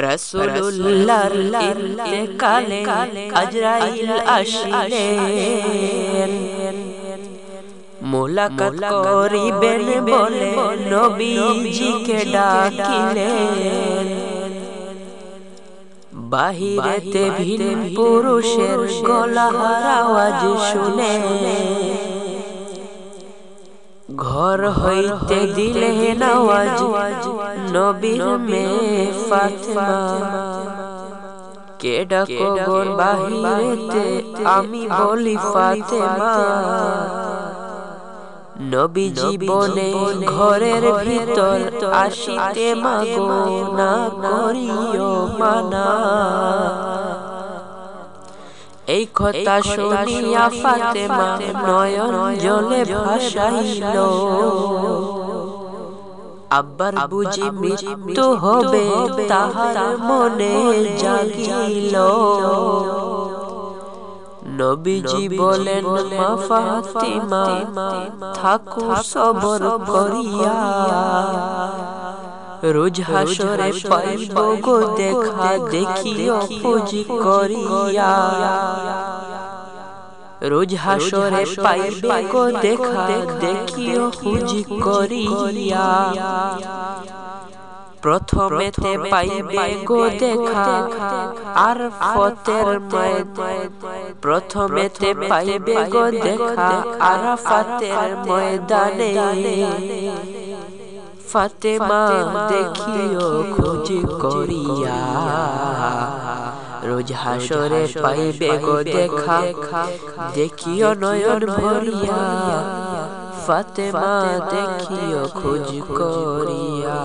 রাসূলুল্লাহর ইন্তেকালে আজরাইল আসিলেন, মুলাকাত করিবেন বলে নবীজিকে ডাকিলেন। বাহিরেতে ভিন পুরুষের গলার আওয়াজ শুনে ঘর হইতে দিলেন আওয়াজ নবীর মেয়ে ফাতেমা, কে ডাকো গো বাহিরেতে, আমি বলি ফাতেমা। নবীজি বলে ঘরের ভিতর আসিতে মাগো, না করিও মানা। এই কথা শুনিয়া ফাতেমা নয়ন জলে ভাসাইল, আব্বার বুঝি মৃত্যু হবে তাহার মনে জাগিল। নবীজি বলেন মা ফাতিমা, থাকো সবর করিয়া, রোজ হাসরে পাইব গো দেখা, দেখিও পুঁজি করিয়া। রোজ হাসরে পাইবে গো দেখা, দেখিও পুঁজি করিয়া। প্রথমেতে পাইবে গো দেখা আরাফাতের ময়দানে, প্রথমেতে পাইবে গো দেখা আরাফাতের ময়দানে। ফাতেমা দেখিও খোঁজ করিয়া, রোজ হাসরে পাইবে গো দেখা, দেখিও নয়ন ভরিয়া। ফাতেমা দেখিও খোঁজ করিয়া।